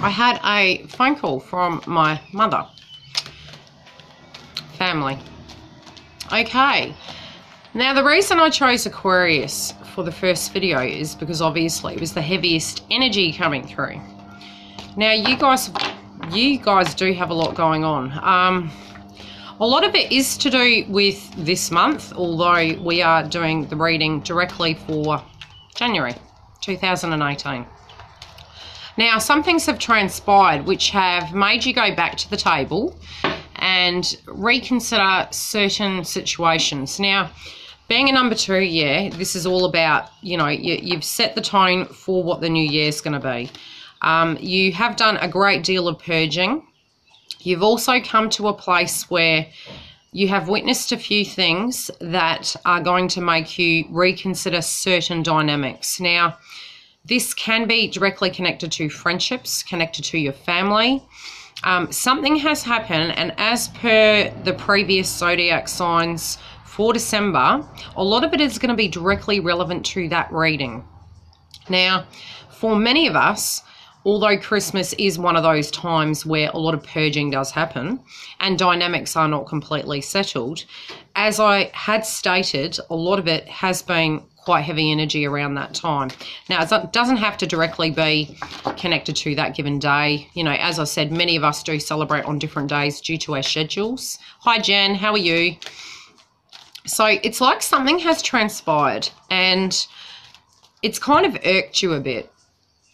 I had a phone call from my mother. Family. Okay. Now, the reason I chose Aquarius for the first video is because obviously it was the heaviest energy coming through. Now, you guys do have a lot going on. A lot of it is to do with this month, although we are doing the reading directly for January 2018. Now, some things have transpired which have made you go back to the table and reconsider certain situations. Now, being a number 2, yeah, this is all about, you know, you've set the tone for what the new year's going to be. You have done a great deal of purging. You've also come to a place where you have witnessed a few things that are going to make you reconsider certain dynamics. Now, this can be directly connected to friendships, connected to your family. Something has happened, and as per the previous zodiac signs for December, a lot of it is going to be directly relevant to that reading. Now, for many of us, although Christmas is one of those times where a lot of purging does happen and dynamics are not completely settled, as I had stated, a lot of it has been quite heavy energy around that time. Now, it doesn't have to directly be connected to that given day. You know, as I said, many of us do celebrate on different days due to our schedules. Hi, Jan, how are you? So it's like something has transpired and it's kind of irked you a bit.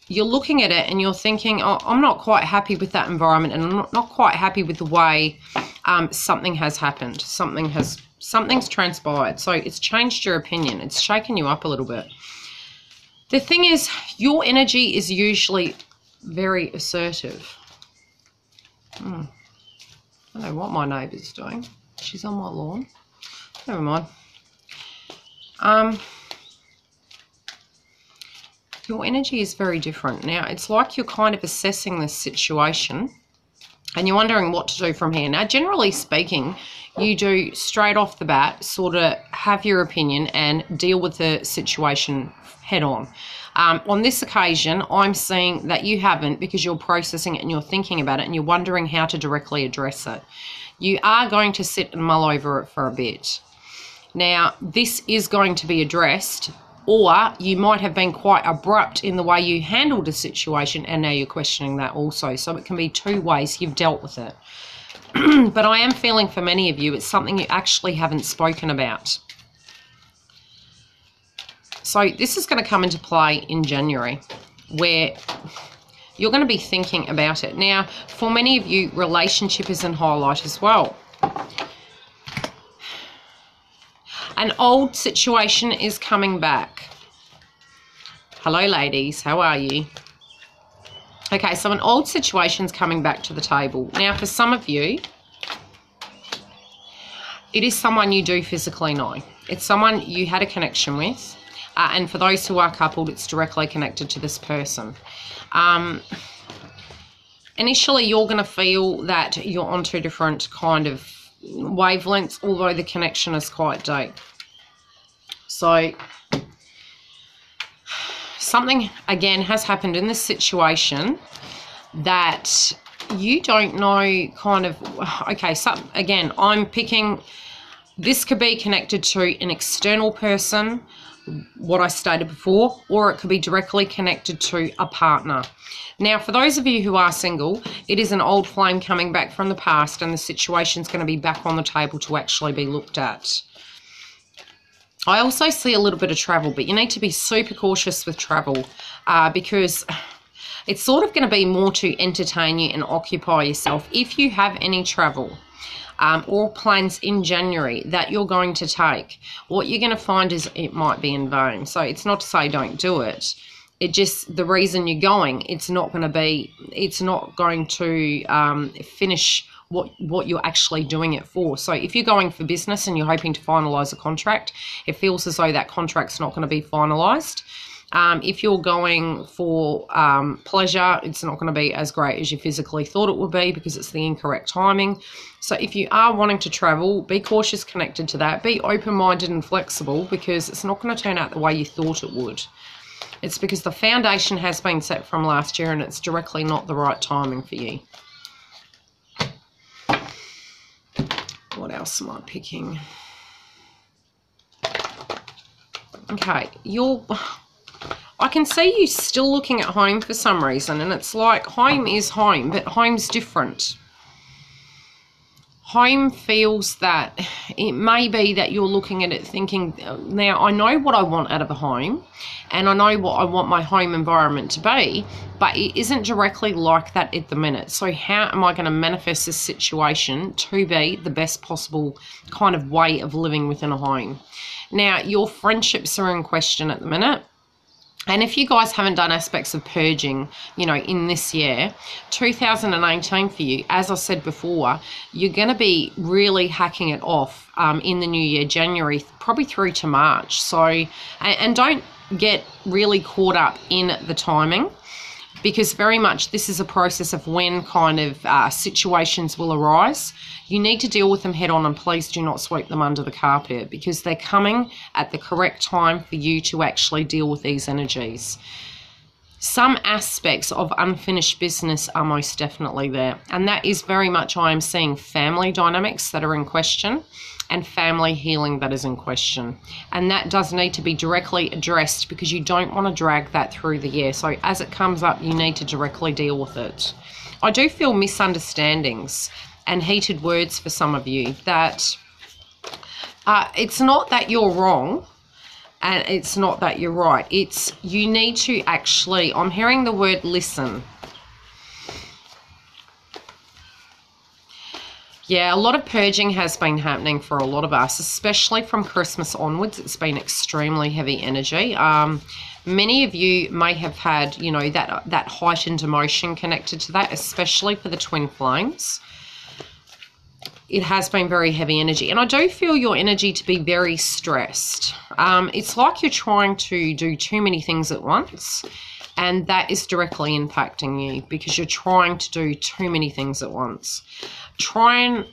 You're looking at it and you're thinking, oh, I'm not quite happy with that environment, and I'm not quite happy with the way something has happened. Something's transpired. So it's changed your opinion. It's shaken you up a little bit. The thing is, your energy is usually very assertive. I don't know what my neighbour's doing. She's on my lawn. Never mind. Your energy is very different. Now, it's like you're kind of assessing this situation and you're wondering what to do from here. Now, generally speaking, you do straight off the bat sort of have your opinion and deal with the situation head on. On this occasion, I'm seeing that you haven't, because you're processing it and you're thinking about it and you're wondering how to directly address it. You are going to sit and mull over it for a bit. Now, this is going to be addressed, or you might have been quite abrupt in the way you handled a situation and now you're questioning that also. So it can be two ways you've dealt with it. But I am feeling for many of you, it's something you actually haven't spoken about. So this is going to come into play in January, where you're going to be thinking about it. Now, for many of you, relationship is in highlight as well. An old situation is coming back. Hello, ladies. How are you? Okay, so an old situation's coming back to the table. Now, for some of you, it is someone you do physically know. It's someone you had a connection with. And for those who are coupled, it's directly connected to this person. Initially, you're going to feel that you're on two different kind of wavelengths, although the connection is quite deep. So something again has happened in this situation that you don't know kind of, okay, so again, I'm picking, this could be connected to an external person, what I stated before, or it could be directly connected to a partner. Now, for those of you who are single, it is an old flame coming back from the past, and the situation's going to be back on the table to actually be looked at. I also see a little bit of travel, but you need to be super cautious with travel because it's sort of going to be more to entertain you and occupy yourself. If you have any travel or plans in January that you're going to take, what you're going to find is it might be in vain. So it's not to say don't do it. It just, the reason you're going, it's not going to finish what you're actually doing it for. So if you're going for business and you're hoping to finalise a contract, it feels as though that contract's not going to be finalised. If you're going for pleasure, it's not going to be as great as you physically thought it would be because it's the incorrect timing. So if you are wanting to travel, be cautious connected to that. Be open-minded and flexible because it's not going to turn out the way you thought it would. It's because the foundation has been set from last year and it's directly not the right timing for you. What else am I picking? Okay, I can see you still looking at home for some reason, and it's like home is home, but home's different. Home feels that it may be that you're looking at it thinking, now I know what I want out of a home and I know what I want my home environment to be, but it isn't directly like that at the minute. So how am I going to manifest this situation to be the best possible kind of way of living within a home? Now, your friendships are in question at the minute. And if you guys haven't done aspects of purging, you know, in this year, 2018 for you, as I said before, you're going to be really hacking it off in the new year, January, probably through to March. So, and don't get really caught up in the timing, because very much this is a process of when kind of situations will arise. You need to deal with them head on, and please do not sweep them under the carpet, because they're coming at the correct time for you to actually deal with these energies. Some aspects of unfinished business are most definitely there, and that is very much, I am seeing family dynamics that are in question and family healing that is in question, and that does need to be directly addressed, because you don't want to drag that through the year. So as it comes up, you need to directly deal with it. I do feel misunderstandings and heated words for some of you, that it's not that you're wrong and it's not that you're right. It's you need to actually, I'm hearing the word listen. Yeah, a lot of purging has been happening for a lot of us, especially from Christmas onwards. It's been extremely heavy energy. Many of you may have had, you know, that heightened emotion connected to that, especially for the twin flames. It has been very heavy energy, and I do feel your energy to be very stressed. It's like you're trying to do too many things at once, and that is directly impacting you because you're trying to do too many things at once. Try and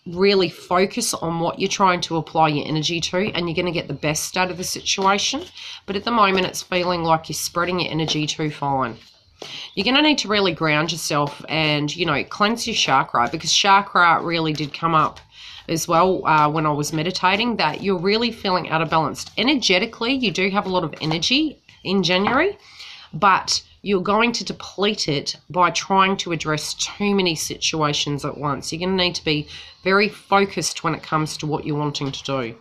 really focus on what you're trying to apply your energy to, and you're going to get the best out of the situation. But at the moment, it's feeling like you're spreading your energy too fine. You're going to need to really ground yourself and, you know, cleanse your chakra, because chakra really did come up as well when I was meditating, that you're really feeling out of balance. Energetically, you do have a lot of energy in January, but you're going to deplete it by trying to address too many situations at once. You're going to need to be very focused when it comes to what you're wanting to do.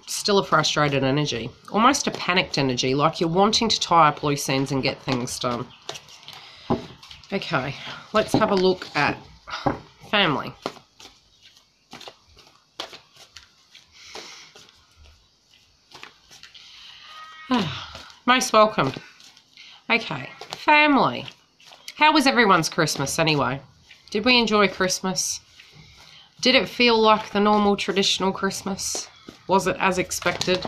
Still a frustrated energy, almost a panicked energy, like you're wanting to tie up loose ends and get things done. Okay, let's have a look at family. Most welcome. Okay, family. How was everyone's Christmas anyway? Did we enjoy Christmas? Did it feel like the normal traditional Christmas? Was it as expected?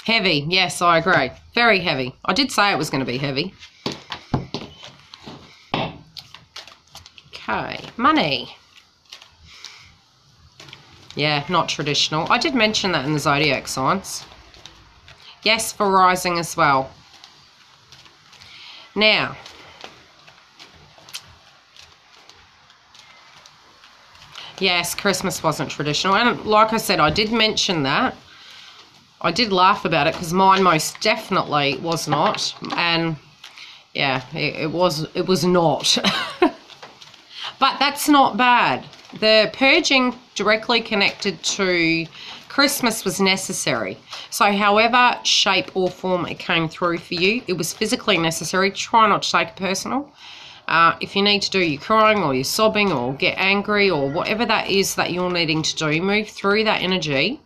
Heavy. Yes, I agree. Very heavy. I did say it was going to be heavy. Okay, money. Yeah, not traditional. I did mention that in the zodiac signs. Yes, for rising as well. Now, yes, Christmas wasn't traditional. And like I said, I did mention that. I did laugh about it because mine most definitely was not. And yeah, it was not. But that's not bad. The purging directly connected to Christmas was necessary. So however shape or form it came through for you, it was physically necessary. Try not to take it personal. If you need to do your crying or your sobbing or get angry or whatever that is that you're needing to do, move through that energy.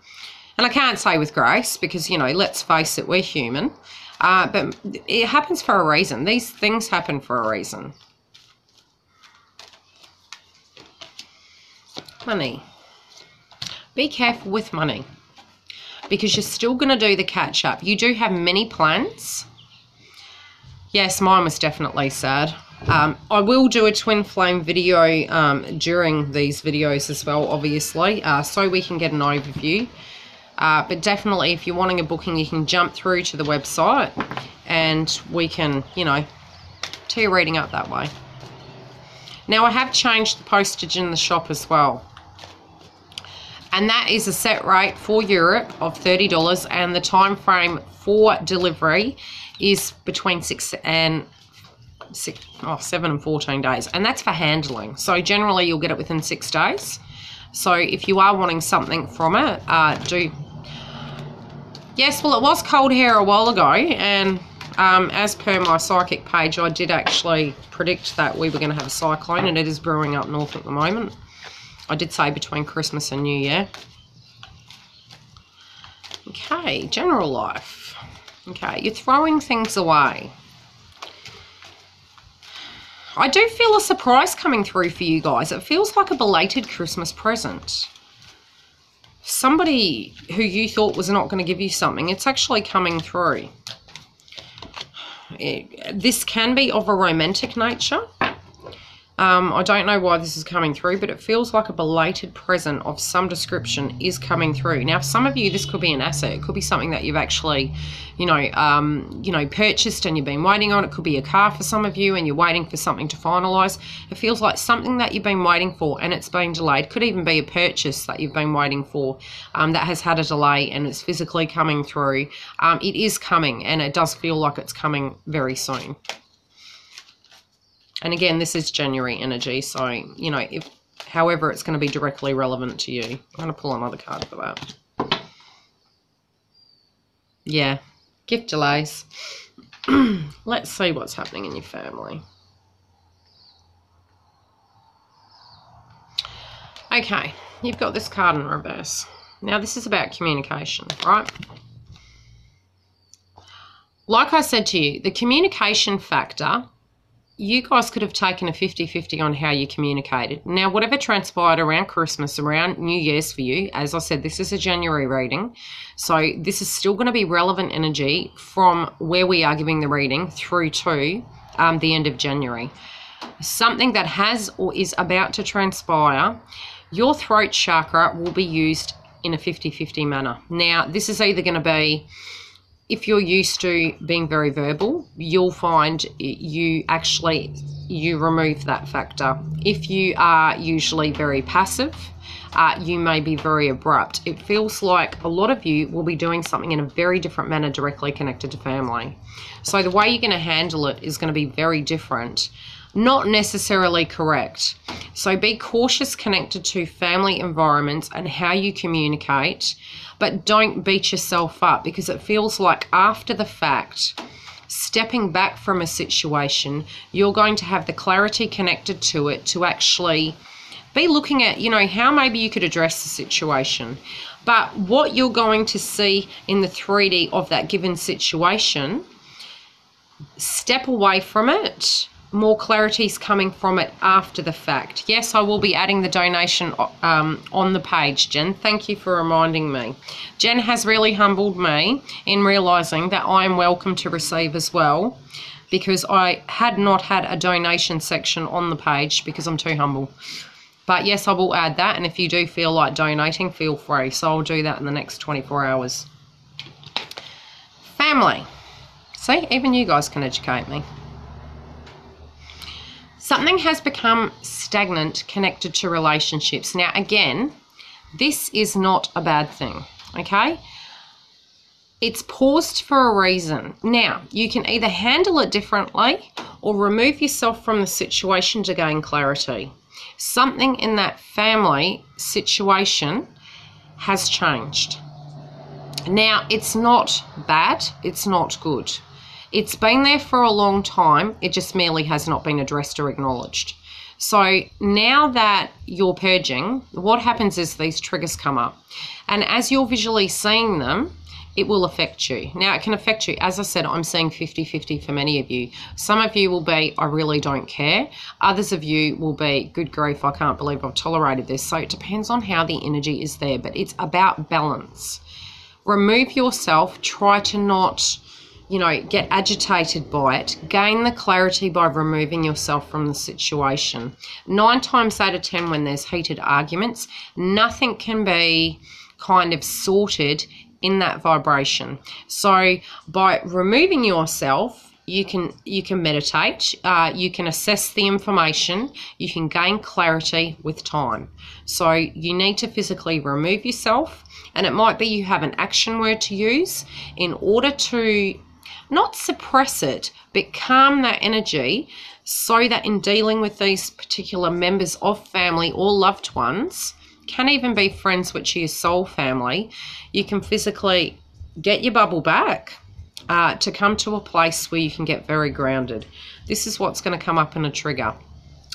And I can't say with grace because, you know, let's face it, we're human. But it happens for a reason. These things happen for a reason. Money. Be careful with money because you're still going to do the catch up. You do have many plans. Yes, mine was definitely sad. I will do a twin flame video during these videos as well, obviously, so we can get an overview. But definitely, if you're wanting a booking, you can jump through to the website and we can, you know, tee your reading up that way. Now, I have changed the postage in the shop as well. And that is a set rate for Europe of $30, and the time frame for delivery is between 7 and 14 days, and that's for handling. So generally you'll get it within 6 days. So if you are wanting something from it, do. Yes, well, it was cold here a while ago, and as per my psychic page, I did actually predict that we were going to have a cyclone, and it is brewing up north at the moment. I did say between Christmas and New Year. Okay, general life. Okay, you're throwing things away. I do feel a surprise coming through for you guys. It feels like a belated Christmas present. Somebody who you thought was not going to give you something, it's actually coming through. This can be of a romantic nature. I don't know why this is coming through, but it feels like a belated present of some description is coming through. Now, for some of you, this could be an asset. It could be something that you've actually, purchased and you've been waiting on. It could be a car for some of you and you're waiting for something to finalise. It feels like something that you've been waiting for and it's been delayed. Could even be a purchase that you've been waiting for that has had a delay and it's physically coming through. It is coming, and it does feel like it's coming very soon. And again, this is January energy, so, you know, however it's going to be directly relevant to you. I'm going to pull another card for that. Yeah, gift delays. Let's see what's happening in your family. Okay, you've got this card in reverse. Now, this is about communication, right? Like I said to you, the communication factor, you guys could have taken a 50-50 on how you communicated. Now, whatever transpired around Christmas, around New Year's for you, as I said, this is a January reading. So this is still going to be relevant energy from where we are giving the reading through to the end of January. Something that has or is about to transpire, your throat chakra will be used in a 50-50 manner. Now, this is either going to be, if you're used to being very verbal, you'll find you remove that factor. If you are usually very passive, you may be very abrupt. It feels like a lot of you will be doing something in a very different manner directly connected to family. So the way you're going to handle it is going to be very different, not necessarily correct. So be cautious connected to family environments and how you communicate, but don't beat yourself up, because it feels like after the fact, stepping back from a situation, you're going to have the clarity connected to it to actually be looking at, you know, how maybe you could address the situation. But what you're going to see in the 3D of that given situation, step away from it. More clarity is coming from it after the fact. Yes, I will be adding the donation on the page, Jen. Thank you for reminding me. Jen has really humbled me in realising that I am welcome to receive as well, because I had not had a donation section on the page because I'm too humble. But yes, I will add that, and if you do feel like donating, feel free. So I'll do that in the next 24 hours. Family. See, even you guys can educate me. Something has become stagnant connected to relationships. Now, again, this is not a bad thing, okay? It's paused for a reason. Now, you can either handle it differently or remove yourself from the situation to gain clarity. Something in that family situation has changed. Now, it's not bad, it's not good. It's been there for a long time, it just merely has not been addressed or acknowledged. So now that you're purging, what happens is these triggers come up. And as you're visually seeing them, it will affect you. Now, it can affect you. As I said, I'm seeing 50-50 for many of you. Some of you will be, I really don't care. Others of you will be, good grief, I can't believe I've tolerated this. So it depends on how the energy is there, but it's about balance. Remove yourself, try to not you know, get agitated by it. Gain the clarity by removing yourself from the situation. 9 times out of 10 when there's heated arguments, nothing can be kind of sorted in that vibration. So by removing yourself, you can meditate, you can assess the information, you can gain clarity with time. So you need to physically remove yourself, and it might be you have an action word to use in order to not suppress it, but calm that energy, so that in dealing with these particular members of family or loved ones, can even be friends, which are your soul family, you can physically get your bubble back to come to a place where you can get very grounded. This is what's going to come up in a trigger.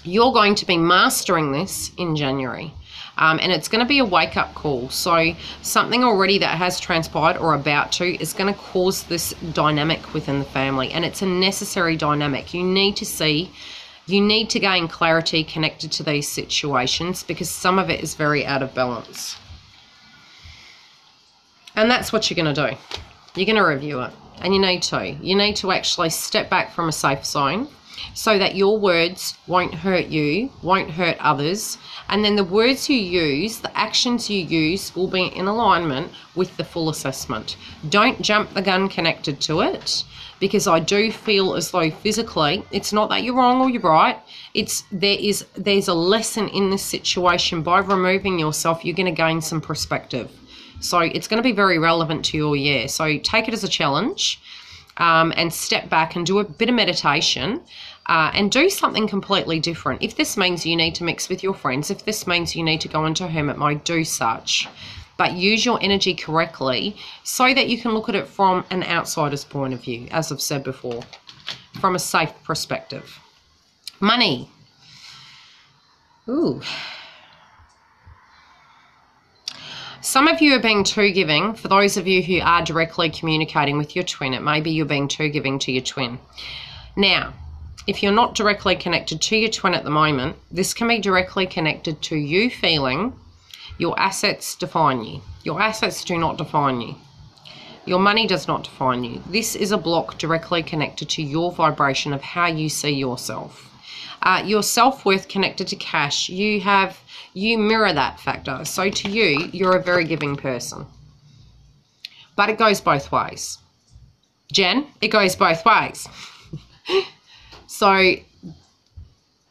You're going to be mastering this in January. And it's going to be a wake-up call. So something already that has transpired or about to is going to cause this dynamic within the family. And it's a necessary dynamic. You need to gain clarity connected to these situations, because some of it is very out of balance. And that's what you're going to do. You're going to review it. And you need to actually step back from a safe zone, so that your words won't hurt you, won't hurt others. And then the words you use, the actions you use, will be in alignment with the full assessment. Don't jump the gun connected to it, because I do feel as though physically, it's not that you're wrong or you're right. There's a lesson in this situation. By removing yourself, you're going to gain some perspective. So it's going to be very relevant to your year. So take it as a challenge, and step back and do a bit of meditation, and do something completely different. If this means you need to mix with your friends, if this means you need to go into hermit mode, do such. But use your energy correctly, so that you can look at it from an outsider's point of view, as I've said before, from a safe perspective. Money. Ooh. Some of you are being too giving. For those of you who are directly communicating with your twin, it may be you're being too giving to your twin. Now, if you're not directly connected to your twin at the moment, this can be directly connected to you feeling your assets define you. Your assets do not define you. Your money does not define you. This is a block directly connected to your vibration of how you see yourself. Your self-worth connected to cash, you mirror that factor. So to you, you're a very giving person. But it goes both ways. Jen, it goes both ways. So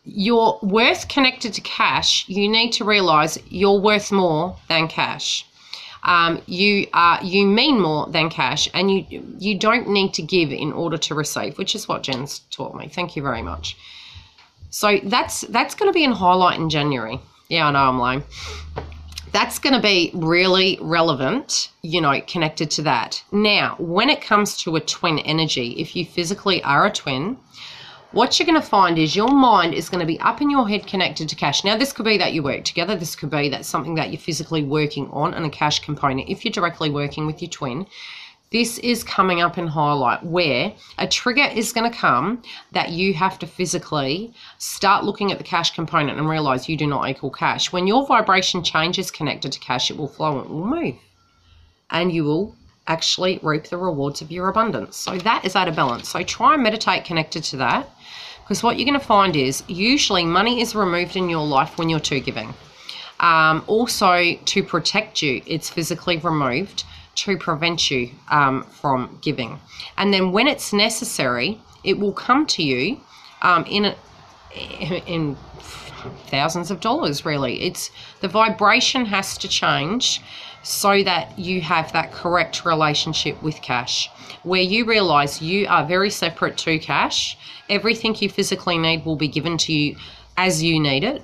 your worth connected to cash, you need to realize you're worth more than cash. You mean more than cash, and you don't need to give in order to receive, which is what Jen's taught me. Thank you very much. So that's going to be in highlight in January. Yeah, I know I'm lame. That's going to be really relevant, you know, connected to that. Now, when it comes to a twin energy, if you physically are a twin, what you're going to find is your mind is going to be up in your head connected to cash. Now, this could be that you work together. This could be that something that you're physically working on and a cash component. If you're directly working with your twin, this is coming up in highlight, where a trigger is going to come that you have to physically start looking at the cash component and realize you do not equal cash. When your vibration changes connected to cash, it will flow and it will move. And you will actually reap the rewards of your abundance. So that is out of balance. So try and meditate connected to that, because what you're going to find is usually money is removed in your life when you're too giving. Also, to protect you, it's physically removed to prevent you from giving. And then when it's necessary, it will come to you in thousands of dollars, really. It's the vibration has to change so that you have that correct relationship with cash, where you realize you are very separate to cash. Everything you physically need will be given to you as you need it.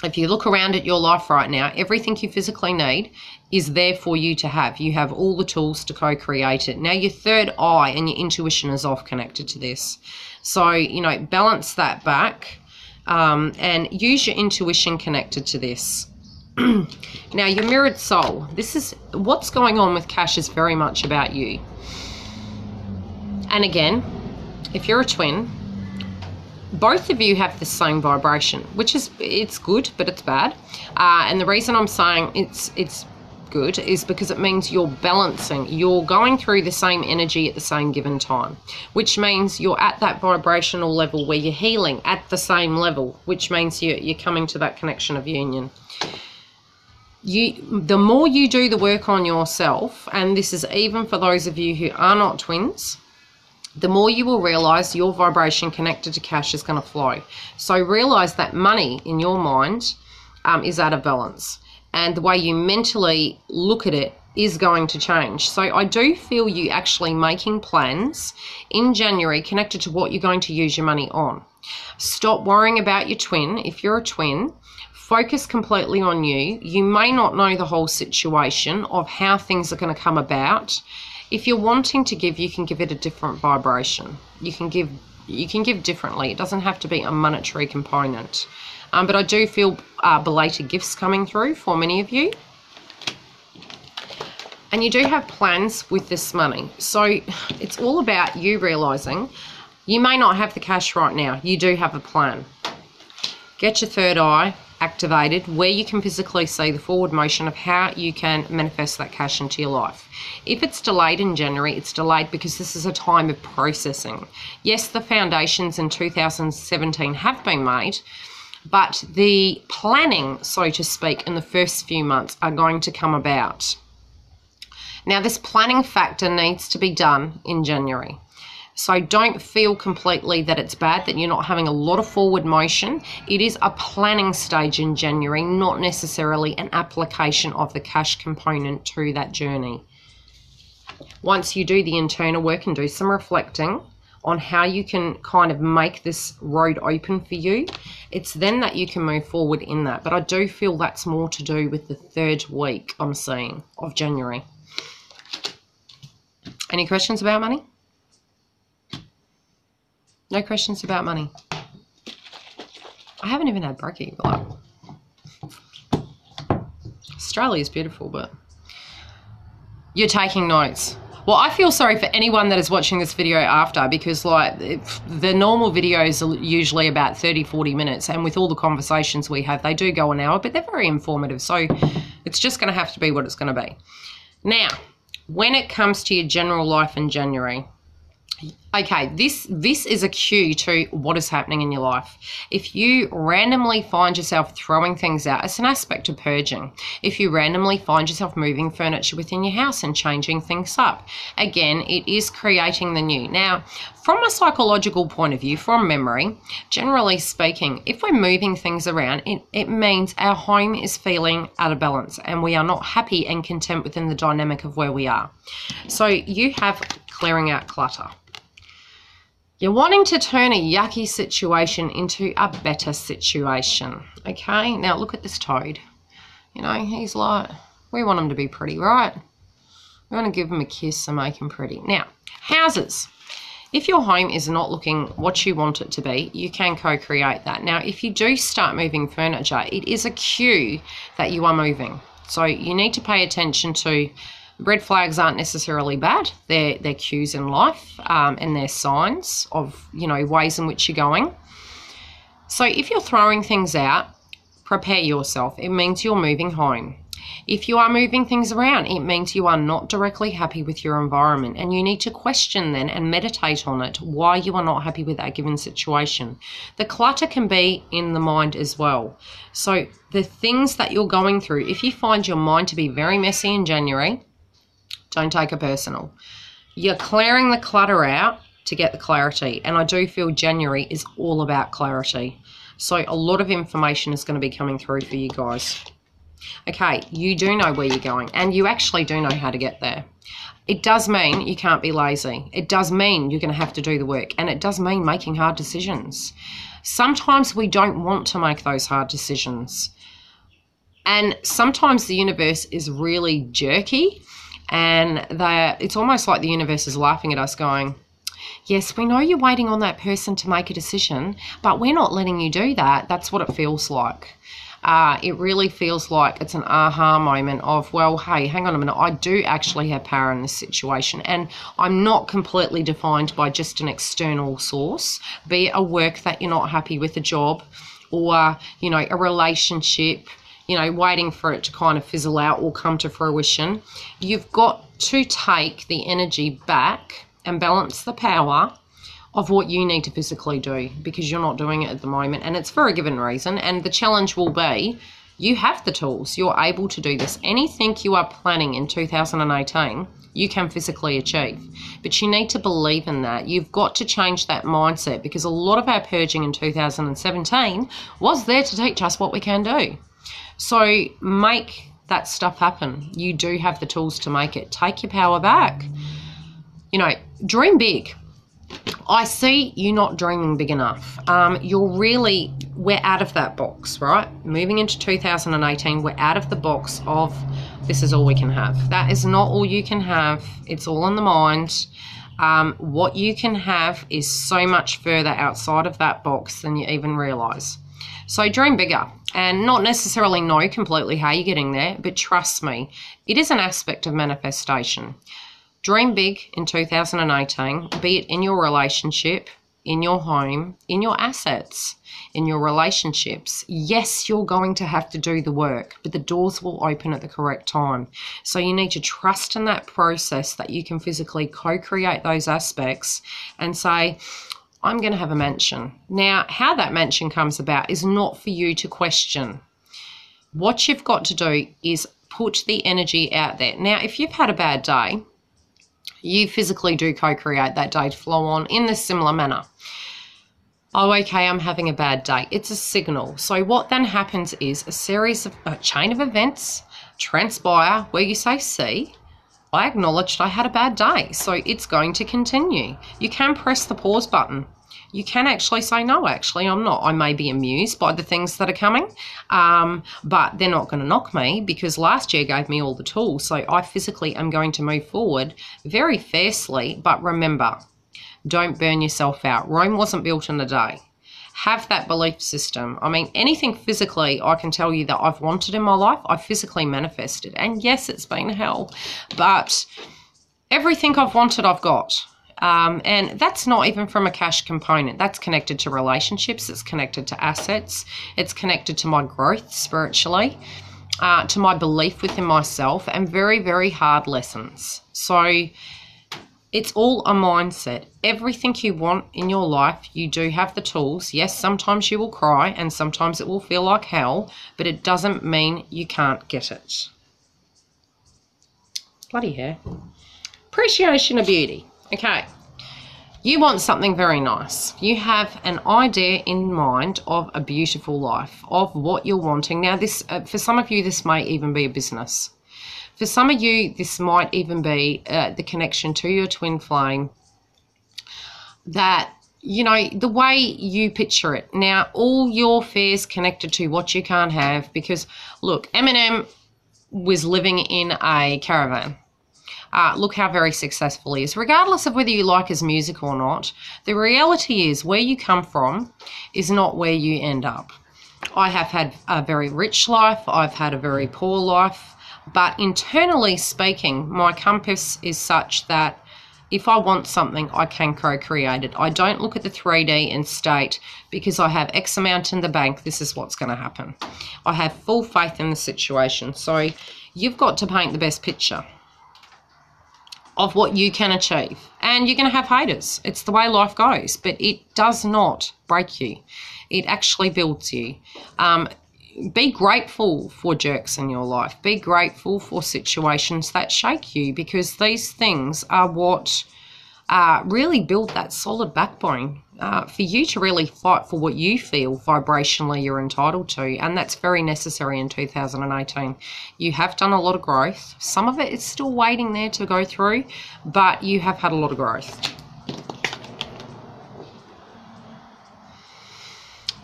If you look around at your life right now, everything you physically need is there for you to have. You have all the tools to co-create it. Now, your third eye and your intuition is off connected to this. So, you know, balance that back and use your intuition connected to this. Now, your mirrored soul. This is what's going on with cash is very much about you. And again, if you're a twin, both of you have the same vibration, which is, it's good, but it's bad. And the reason I'm saying it's good is because it means you're balancing. You're going through the same energy at the same given time, which means you're at that vibrational level where you're healing at the same level, which means you're coming to that connection of union. The more you do the work on yourself, and this is even for those of you who are not twins, the more you will realize your vibration connected to cash is going to flow. So realize that money in your mind is out of balance, and the way you mentally look at it is going to change. So I do feel you actually making plans in January connected to what you're going to use your money on. Stop worrying about your twin. If you're a twin, focus completely on you. You may not know the whole situation of how things are going to come about. If you're wanting to give, you can give it a different vibration. You can give differently. It doesn't have to be a monetary component. But I do feel belated gifts coming through for many of you. And you do have plans with this money. So it's all about you realizing you may not have the cash right now. You do have a plan. Get your third eye activated where you can physically see the forward motion of how you can manifest that cash into your life. If it's delayed in January, it's delayed because this is a time of processing. Yes, the foundations in 2017 have been made, but the planning, so to speak, in the first few months are going to come about. Now, this planning factor needs to be done in January. So don't feel completely that it's bad that you're not having a lot of forward motion. It is a planning stage in January, not necessarily an application of the cash component to that journey. Once you do the internal work and do some reflecting on how you can kind of make this road open for you, it's then that you can move forward in that. But I do feel that's more to do with the third week I'm seeing of January. Any questions about money? No questions about money. I haven't even had brekkie. Like, Australia is beautiful, but you're taking notes. Well, I feel sorry for anyone that is watching this video after, because like the normal videos are usually about 30, 40 minutes. And with all the conversations we have, they do go an hour, but they're very informative. So it's just going to have to be what it's going to be. Now, when it comes to your general life in January, okay, this is a cue to what is happening in your life. If you randomly find yourself throwing things out, it's an aspect of purging. If you randomly find yourself moving furniture within your house and changing things up, again, it is creating the new. Now, from a psychological point of view, from memory, generally speaking, if we're moving things around, it means our home is feeling out of balance and we are not happy and content within the dynamic of where we are. So you have clearing out clutter. You're wanting to turn a yucky situation into a better situation, okay? Now, look at this toad. You know, he's like, we want him to be pretty, right? We want to give him a kiss and make him pretty. Now, houses. If your home is not looking what you want it to be, you can co-create that. Now, if you do start moving furniture, it is a cue that you are moving. So you need to pay attention to. Red flags aren't necessarily bad. They're cues in life, and they're signs of, you know, ways in which you're going. So if you're throwing things out, prepare yourself. It means you're moving home. If you are moving things around, it means you are not directly happy with your environment, and you need to question then and meditate on it, why you are not happy with that given situation. The clutter can be in the mind as well. So the things that you're going through, if you find your mind to be very messy in January, don't take it personal. You're clearing the clutter out to get the clarity. And I do feel January is all about clarity. So a lot of information is going to be coming through for you guys. Okay, you do know where you're going and you actually do know how to get there. It does mean you can't be lazy. It does mean you're going to have to do the work. And it does mean making hard decisions. Sometimes we don't want to make those hard decisions. And sometimes the universe is really jerky. And it's almost like the universe is laughing at us going, yes, we know you're waiting on that person to make a decision, but we're not letting you do that. That's what it feels like. It really feels like it's an aha moment of, well, hey, hang on a minute. I do actually have power in this situation, and I'm not completely defined by just an external source, be it a work that you're not happy with, a job, or, you know, a relationship, you know, waiting for it to kind of fizzle out or come to fruition. You've got to take the energy back and balance the power of what you need to physically do, because you're not doing it at the moment, and it's for a given reason. And the challenge will be, you have the tools, you're able to do this. Anything you are planning in 2018, you can physically achieve, but you need to believe in that. You've got to change that mindset, because a lot of our purging in 2017 was there to teach us what we can do. So make that stuff happen. You do have the tools to make it. Take your power back. You know, dream big. I see you not dreaming big enough. We're out of that box, right? Moving into 2018, we're out of the box of this is all we can have. That is not all you can have. It's all in the mind. What you can have is so much further outside of that box than you even realize. So dream bigger, and not necessarily know completely how you're getting there, but trust me, it is an aspect of manifestation. Dream big in 2018, be it in your relationship, in your home, in your assets, in your relationships. Yes, you're going to have to do the work, but the doors will open at the correct time. So you need to trust in that process, that you can physically co-create those aspects and say, I'm going to have a mansion. Now, how that mansion comes about is not for you to question. What you've got to do is put the energy out there. Now, if you've had a bad day, you physically do co-create that day to flow on in this similar manner. Oh, okay, I'm having a bad day. It's a signal. So what then happens is a chain of events transpire where you say, see, I acknowledged I had a bad day, so it's going to continue. You can press the pause button. You can actually say, no, actually, I'm not. I may be amused by the things that are coming, but they're not going to knock me, because last year gave me all the tools. So I physically am going to move forward very fiercely. But remember, don't burn yourself out. Rome wasn't built in a day. Have that belief system. I mean, anything physically, I can tell you that I've wanted in my life, I've physically manifested. And yes, it's been hell, but everything I've wanted, I've got. And that's not even from a cash component. That's connected to relationships. It's connected to assets. It's connected to my growth spiritually, to my belief within myself, and very, very hard lessons. So it's all a mindset. Everything you want in your life, you do have the tools. Yes, sometimes you will cry and sometimes it will feel like hell, but it doesn't mean you can't get it. Bloody hair. Appreciation of beauty. Okay, you want something very nice. You have an idea in mind of a beautiful life, of what you're wanting. Now, this for some of you, this may even be a business. For some of you, this might even be the connection to your twin flame, that, you know, the way you picture it. Now, all your fears connected to what you can't have, because, look, Eminem was living in a caravan. Look how very successful he is. Regardless of whether you like his music or not, the reality is where you come from is not where you end up. I have had a very rich life. I've had a very poor life. But internally speaking, my compass is such that if I want something, I can co-create it. I don't look at the 3D and state, because I have X amount in the bank, this is what's going to happen. I have full faith in the situation. So you've got to paint the best picture of what you can achieve. And you're going to have haters. It's the way life goes, but it does not break you. It actually builds you. Be grateful for jerks in your life. Be grateful for situations that shake you, because these things are what really build that solid backbone for you to really fight for what you feel vibrationally you're entitled to. And that's very necessary in 2018. You have done a lot of growth. Some of it is still waiting there to go through, but you have had a lot of growth.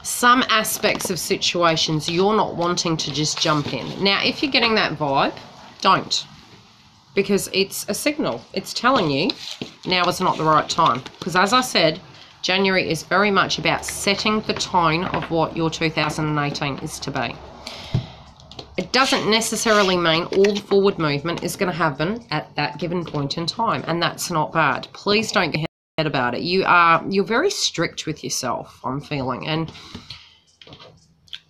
Some aspects of situations you're not wanting to just jump in. Now, if you're getting that vibe, don't. Because it's a signal. It's telling you now is not the right time. Because as I said, January is very much about setting the tone of what your 2018 is to be. It doesn't necessarily mean all the forward movement is going to happen at that given point in time. And that's not bad. Please don't get ahead about it. You're very strict with yourself, I'm feeling. And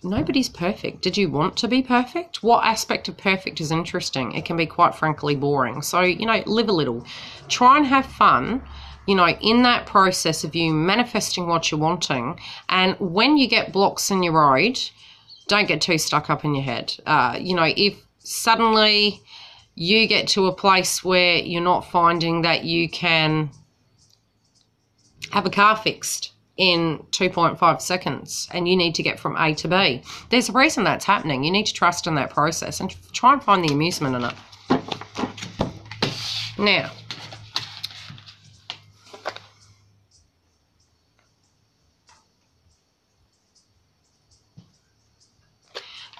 nobody's perfect. Did you want to be perfect? What aspect of perfect is interesting? It can be quite frankly boring. So, you know, live a little. Try and have fun, you know, in that process of you manifesting what you're wanting. And when you get blocks in your road, don't get too stuck up in your head. You know, if suddenly you get to a place where you're not finding that you can have a car fixed in 2.5 seconds and you need to get from A to B, there's a reason that's happening. You need to trust in that process and try and find the amusement in it. Now,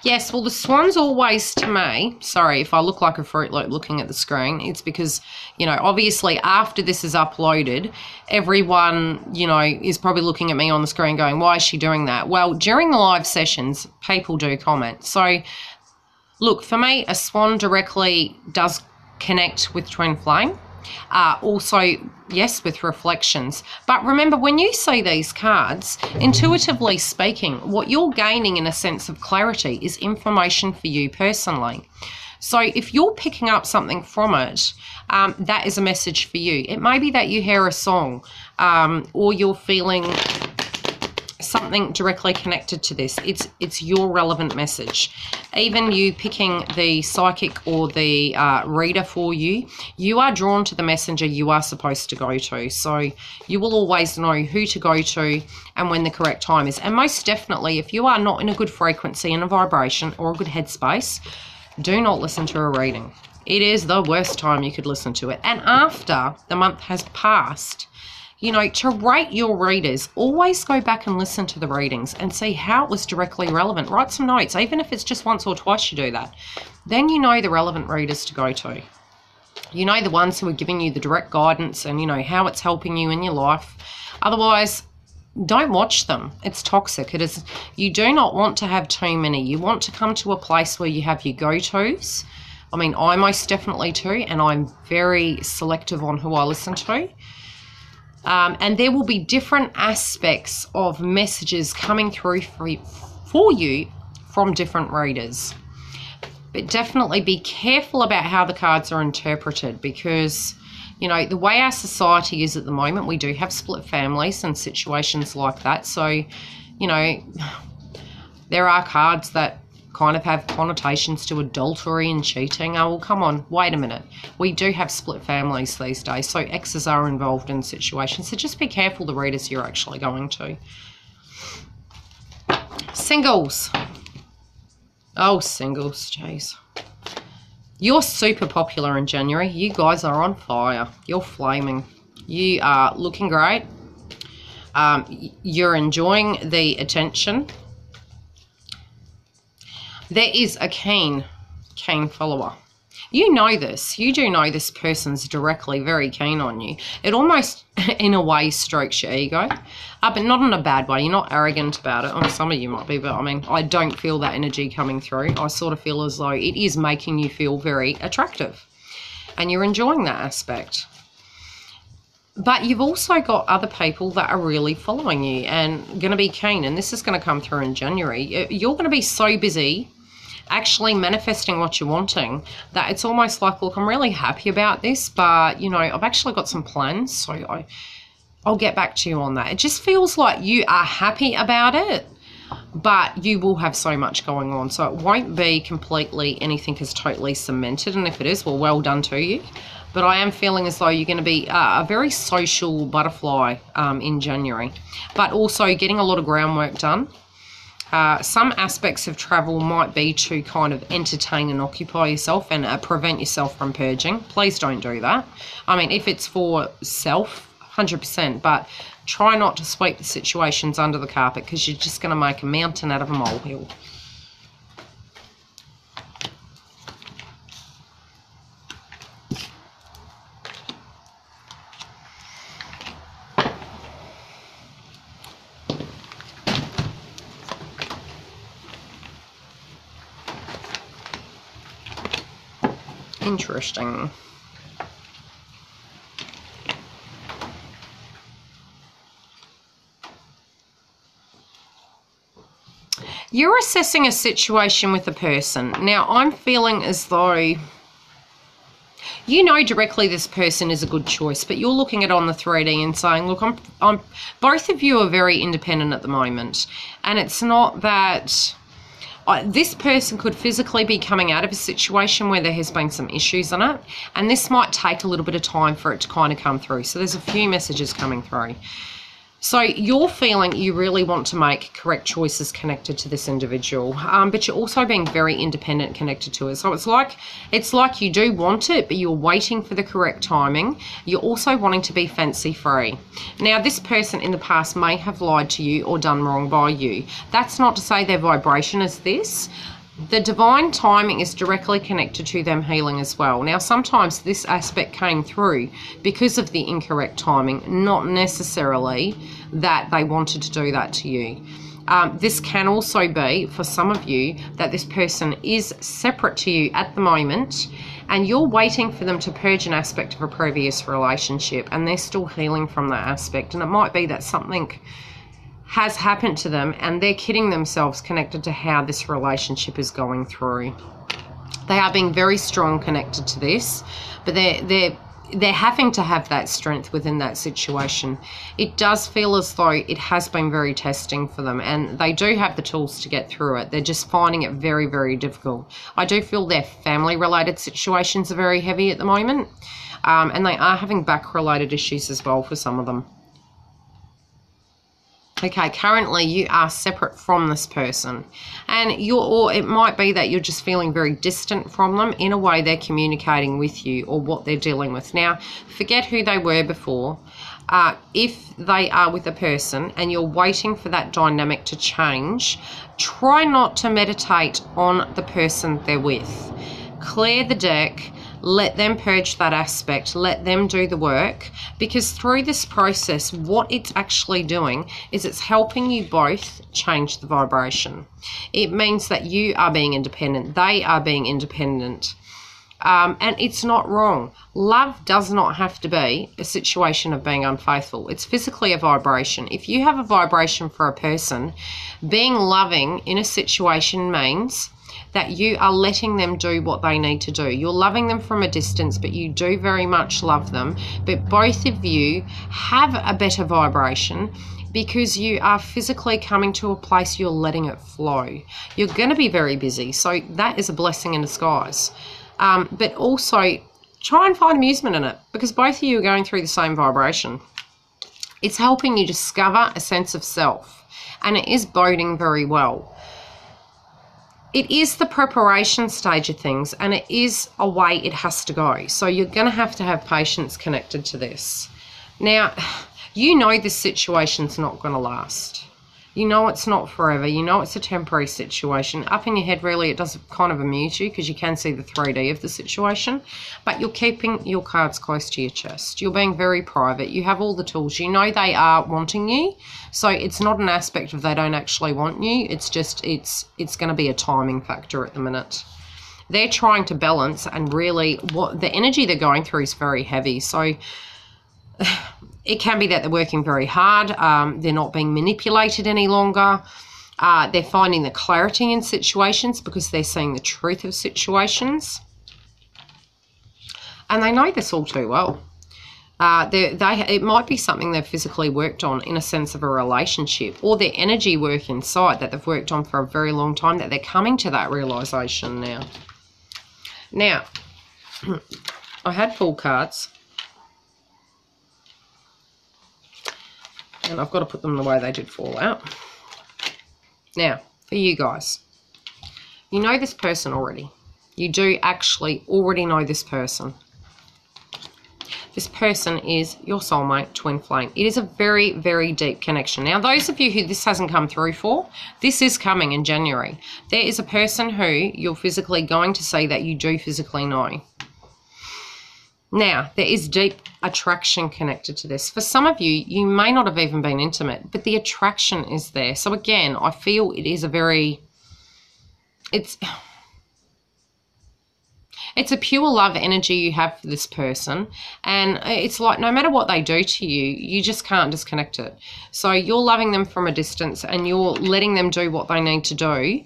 yes, well, the Swan's always, to me, sorry if I look like a Fruit Loop looking at the screen, it's because, you know, obviously after this is uploaded, everyone, you know, is probably looking at me on the screen going, why is she doing that? Well, during the live sessions, people do comment. So, look, for me, a Swan directly does connect with Twin Flame. Also, yes, with reflections. But remember, when you see these cards, intuitively speaking, what you're gaining in a sense of clarity is information for you personally. So if you're picking up something from it, that is a message for you. It may be that you hear a song or you're feeling something directly connected to this. It's your relevant message. Even you picking the psychic or the reader for you, you are drawn to the messenger you are supposed to go to. So you will always know who to go to and when the correct time is. And most definitely, if you are not in a good frequency and a vibration or a good headspace, do not listen to a reading. It is the worst time you could listen to it. And after the month has passed, you know, to rate your readers, always go back and listen to the readings and see how it was directly relevant. Write some notes, even if it's just once or twice you do that. Then you know the relevant readers to go to. You know the ones who are giving you the direct guidance and, you know, how it's helping you in your life. Otherwise, don't watch them. It's toxic. It is. You do not want to have too many. You want to come to a place where you have your go-tos. I mean, I most definitely too, and I'm very selective on who I listen to. And there will be different aspects of messages coming through for you from different readers. But definitely be careful about how the cards are interpreted because, you know, the way our society is at the moment, we do have split families and situations like that. So, you know, there are cards that kind of have connotations to adultery and cheating. Oh, well, come on, wait a minute. We do have split families these days, so exes are involved in situations. So just be careful the readers you're actually going to. Singles. Oh, singles, jeez. You're super popular in January. You guys are on fire. You're flaming. You are looking great. You're enjoying the attention. There is a keen follower. You know this. You do know this person's directly very keen on you. It almost, in a way, strokes your ego, but not in a bad way. You're not arrogant about it. I mean, some of you might be, but I mean, I don't feel that energy coming through. I sort of feel as though it is making you feel very attractive, and you're enjoying that aspect. But you've also got other people that are really following you and going to be keen, and this is going to come through in January. You're going to be so busy actually manifesting what you're wanting that it's almost like, look, I'm really happy about this, but, you know, I've actually got some plans, so I'll get back to you on that. It just feels like you are happy about it, but you will have so much going on, so it won't be completely anything is totally cemented, and if it is, well done to you. But I am feeling as though you're going to be a very social butterfly in January, but also getting a lot of groundwork done. Some aspects of travel might be to kind of entertain and occupy yourself and prevent yourself from purging. Please don't do that. I mean, if it's for self, 100%, but try not to sweep the situations under the carpet because you're just going to make a mountain out of a molehill. Interesting. You're assessing a situation with a person. Now, I'm feeling as though you know directly this person is a good choice, but you're looking at it on the 3D and saying, look, I'm both of you are very independent at the moment. And it's not that this person could physically be coming out of a situation where there has been some issues in it, and this might take a little bit of time for it to kind of come through. So there's a few messages coming through. So you're feeling you really want to make correct choices connected to this individual, but you're also being very independent connected to it. So it's like you do want it, but you're waiting for the correct timing. You're also wanting to be fancy free. Now, this person in the past may have lied to you or done wrong by you. That's not to say their vibration is this. The divine timing is directly connected to them healing as well. Now, sometimes this aspect came through because of the incorrect timing, not necessarily that they wanted to do that to you. This can also be, for some of you, that this person is separate to you at the moment and you're waiting for them to purge an aspect of a previous relationship and they're still healing from that aspect. And it might be that something has happened to them and they're kidding themselves connected to how this relationship is going through. They are being very strong connected to this, but they're having to have that strength within that situation. It does feel as though it has been very testing for them and they do have the tools to get through it. They're just finding it very, very difficult. I do feel their family related situations are very heavy at the moment, and they are having back related issues as well for some of them. Okay, currently you are separate from this person and or it might be that you're just feeling very distant from them in a way they're communicating with you or what they're dealing with. Now, forget who they were before. If they are with a person and you're waiting for that dynamic to change, try not to meditate on the person they're with. Clear the deck. Let them purge that aspect, let them do the work, because through this process, what it's actually doing is it's helping you both change the vibration. It means that you are being independent, they are being independent, and it's not wrong. Love does not have to be a situation of being unfaithful. It's physically a vibration. If you have a vibration for a person, being loving in a situation means that you are letting them do what they need to do. You're loving them from a distance, but you do very much love them. But both of you have a better vibration because you are physically coming to a place you're letting it flow. You're going to be very busy, so that is a blessing in disguise. But also, try and find amusement in it because both of you are going through the same vibration. It's helping you discover a sense of self, and it is boding very well. It is the preparation stage of things, and it is a way it has to go. So you're going to have patience connected to this. Now, you know this situation's not going to last. You know it's not forever. You know it's a temporary situation. Up in your head, really, it does kind of amuse you because you can see the 3D of the situation. But you're keeping your cards close to your chest. You're being very private. You have all the tools. You know they are wanting you. So it's not an aspect of they don't actually want you. It's just it's going to be a timing factor at the minute. They're trying to balance, and really what the energy they're going through is very heavy. So it can be that they're working very hard. They're not being manipulated any longer. They're finding the clarity in situations because they're seeing the truth of situations. And they know this all too well. It might be something they've physically worked on in a sense of a relationship, or their energy work inside that they've worked on for a very long time, that they're coming to that realization now. Now, I had full cards. And I've got to put them the way they did fall out. Now, for you guys, you know this person already. You do actually already know this person. This person is your soulmate, twin flame. It is a very, very deep connection. Now, those of you who this hasn't come through for, this is coming in January. There is a person who you're physically going to see that you do physically know. Now, there is deep attraction connected to this. For some of you, you may not have even been intimate, but the attraction is there. So again, I feel it is a very, It's a pure love energy you have for this person. And it's like no matter what they do to you, you just can't disconnect it. So you're loving them from a distance and you're letting them do what they need to do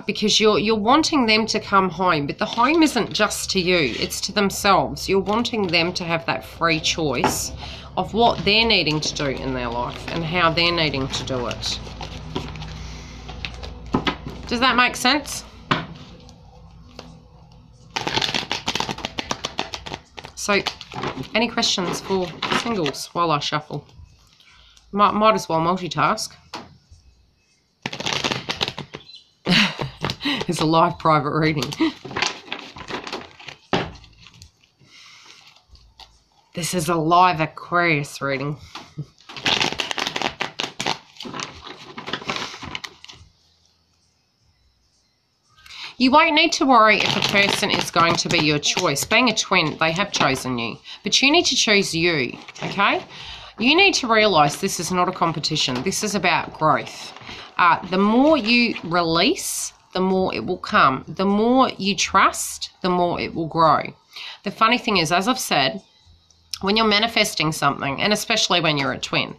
because you're wanting them to come home. But the home isn't just to you. It's to themselves. You're wanting them to have that free choice of what they're needing to do in their life and how they're needing to do it. Does that make sense? So, any questions for singles while I shuffle? Might as well multitask. It's a live private reading. This is a live Aquarius reading. You won't need to worry if a person is going to be your choice. Being a twin, they have chosen you. But you need to choose you, okay? You need to realise this is not a competition. This is about growth. The more you release, the more it will come. The more you trust, the more it will grow. The funny thing is, as I've said, when you're manifesting something, and especially when you're a twin,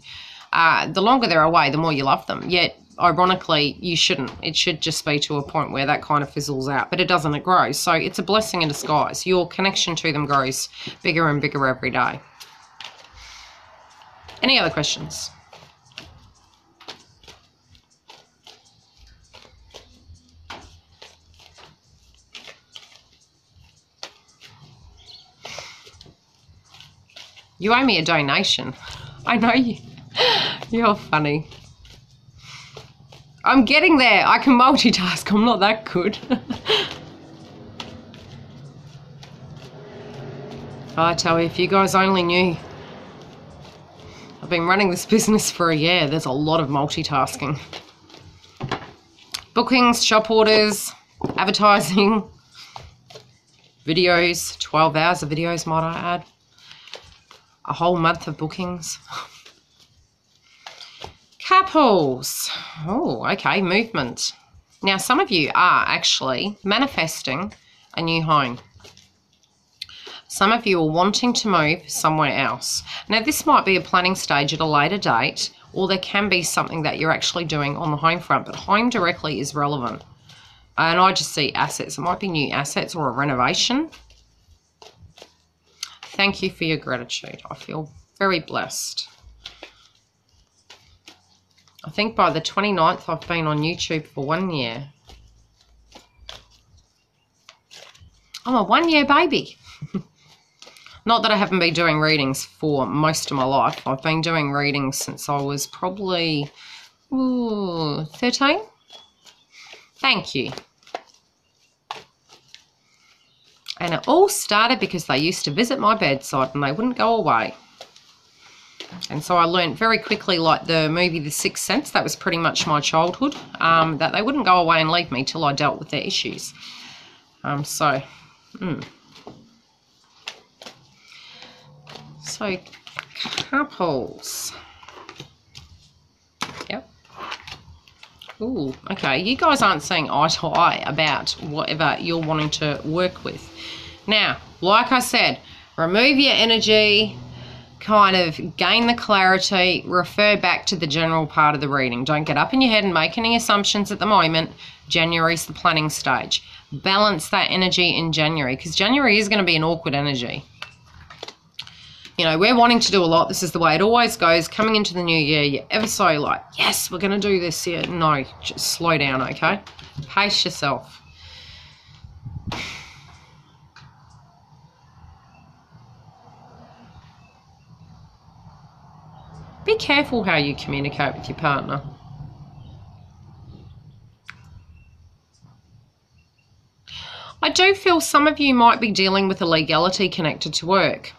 the longer they're away, the more you love them. Yet, ironically, you shouldn't. It should just be to a point where that kind of fizzles out, but it doesn't, it grows. So it's a blessing in disguise. Your connection to them grows bigger and bigger every day. Any other questions? You owe me a donation. I know you. You're funny. I'm getting there. I can multitask. I'm not that good. I tell you, if you guys only knew. I've been running this business for a year. There's a lot of multitasking. Bookings, shop orders, advertising, videos, 12 hours of videos, might I add. A whole month of bookings. Couples. Oh, okay, movement. Now, some of you are actually manifesting a new home. Some of you are wanting to move somewhere else. Now, this might be a planning stage at a later date, or there can be something that you're actually doing on the home front, but home directly is relevant. And I just see assets. It might be new assets or a renovation. Thank you for your gratitude. I feel very blessed. I think by the 29th, I've been on YouTube for 1 year. I'm a 1 year baby. Not that I haven't been doing readings for most of my life. I've been doing readings since I was probably 13. Thank you. And it all started because they used to visit my bedside and they wouldn't go away. And so I learned very quickly, like the movie The Sixth Sense, that was pretty much my childhood, that they wouldn't go away and leave me till I dealt with their issues. So couples. Yep. Ooh, okay. You guys aren't seeing eye to eye about whatever you're wanting to work with. Now, like I said, remove your energy, kind of gain the clarity, refer back to the general part of the reading. Don't get up in your head and make any assumptions at the moment. January's the planning stage. Balance that energy in January, because January is going to be an awkward energy. You know, we're wanting to do a lot. This is the way it always goes. Coming into the new year, you're ever so like, yes, we're going to do this here. No, just slow down, okay? Pace yourself. Be careful how you communicate with your partner. I do feel some of you might be dealing with a legality connected to work.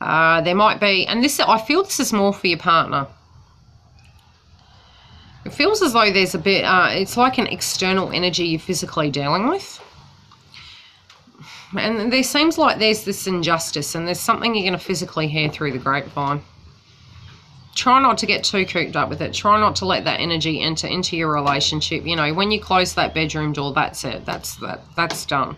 There might be, and this, I feel this is more for your partner. It feels as though there's a bit, it's like an external energy you're physically dealing with. And there seems like there's this injustice and there's something you're going to physically hear through the grapevine. Try not to get too cooped up with it. Try not to let that energy enter into your relationship. You know, when you close that bedroom door, that's it. That's done.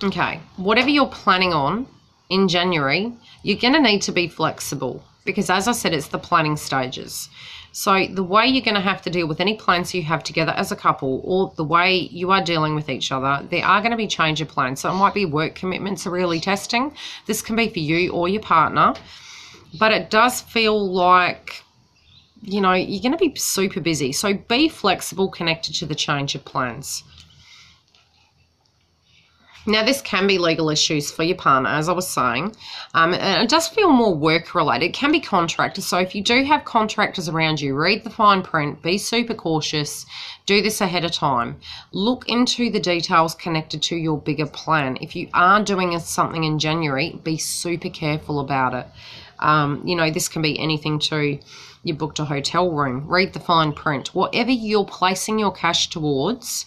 Okay, whatever you're planning on in January, you're going to need to be flexible because, as I said, it's the planning stages. So the way you're going to have to deal with any plans you have together as a couple, or the way you are dealing with each other, there are going to be change of plans. So it might be work commitments are really testing. This can be for you or your partner, but it does feel like, you know, you're going to be super busy. So be flexible, connected to the change of plans. Now, this can be legal issues for your partner, as I was saying. And it does feel more work-related. It can be contractors. So if you do have contractors around you, read the fine print, be super cautious, do this ahead of time. Look into the details connected to your bigger plan. If you are doing something in January, be super careful about it. You know, this can be anything to you booked a hotel room, read the fine print. Whatever you're placing your cash towards,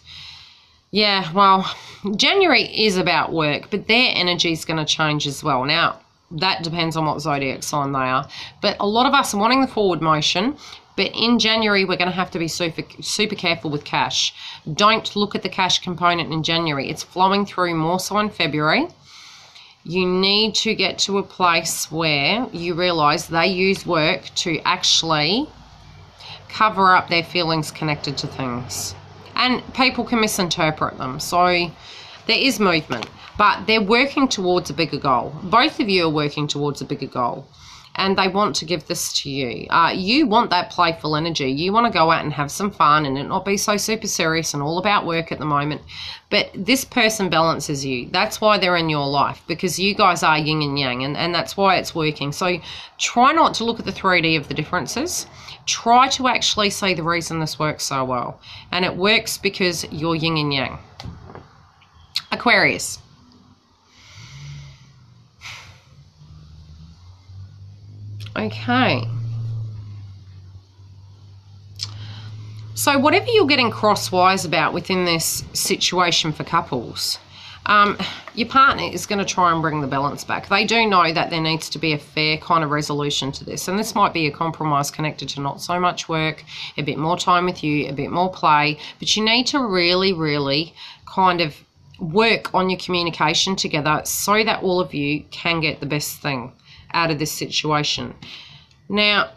yeah, well, January is about work, but their energy is going to change as well. Now, that depends on what zodiac sign they are. But a lot of us are wanting the forward motion, but in January, we're going to have to be super careful with cash. Don't look at the cash component in January. It's flowing through more so in February. You need to get to a place where you realise they use work to actually cover up their feelings connected to things. And people can misinterpret them. So there is movement, but they're working towards a bigger goal. Both of you are working towards a bigger goal, and they want to give this to you. You want that playful energy. You want to go out and have some fun and it not be so super serious and all about work at the moment. But this person balances you. That's why they're in your life, because you guys are yin and yang, and that's why it's working. So try not to look at the 3D of the differences. Try to actually see the reason this works so well. And it works because you're yin and yang. Aquarius. Okay. So whatever you're getting crosswise about within this situation for couples, your partner is going to try and bring the balance back. They do know that there needs to be a fair kind of resolution to this. And this might be a compromise connected to not so much work, a bit more time with you, a bit more play. But you need to really, really kind of work on your communication together so that all of you can get the best thing out of this situation. Now,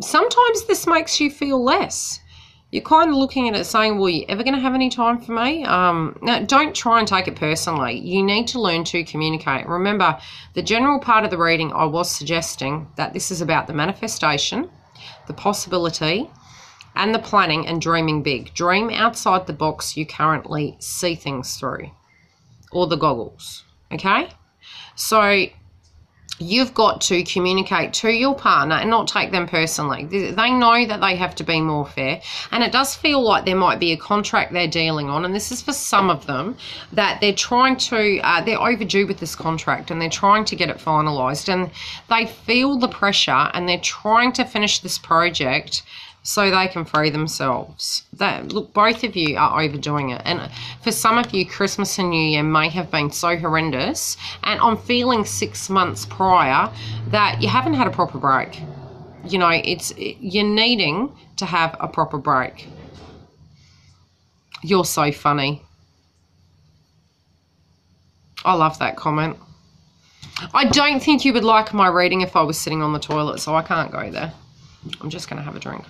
sometimes this makes you feel less. You're kind of looking at it saying, well, are you ever going to have any time for me? Now, don't try and take it personally. You need to learn to communicate. Remember, the general part of the reading, I was suggesting that this is about the manifestation, the possibility, and the planning and dreaming big. Dream outside the box you currently see things through, or the goggles, okay? So you've got to communicate to your partner and not take them personally. They know that they have to be more fair, and it does feel like there might be a contract they're dealing on, and this is for some of them, that they're trying to, they're overdue with this contract and they're trying to get it finalised, and they feel the pressure and they're trying to finish this project so they can free themselves. Look, both of you are overdoing it. And for some of you, Christmas and New Year may have been so horrendous. And I'm feeling 6 months prior that you haven't had a proper break. You know, you're needing to have a proper break. You're so funny. I love that comment. I don't think you would like my reading if I was sitting on the toilet, so I can't go there. I'm just going to have a drink.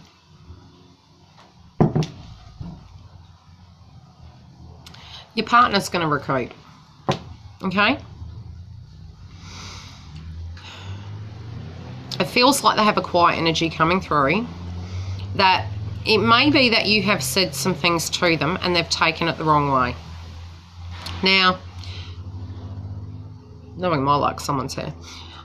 Your partner's going to recoup, okay? It feels like they have a quiet energy coming through, that it may be that you have said some things to them and they've taken it the wrong way. Now, knowing my luck, someone's here.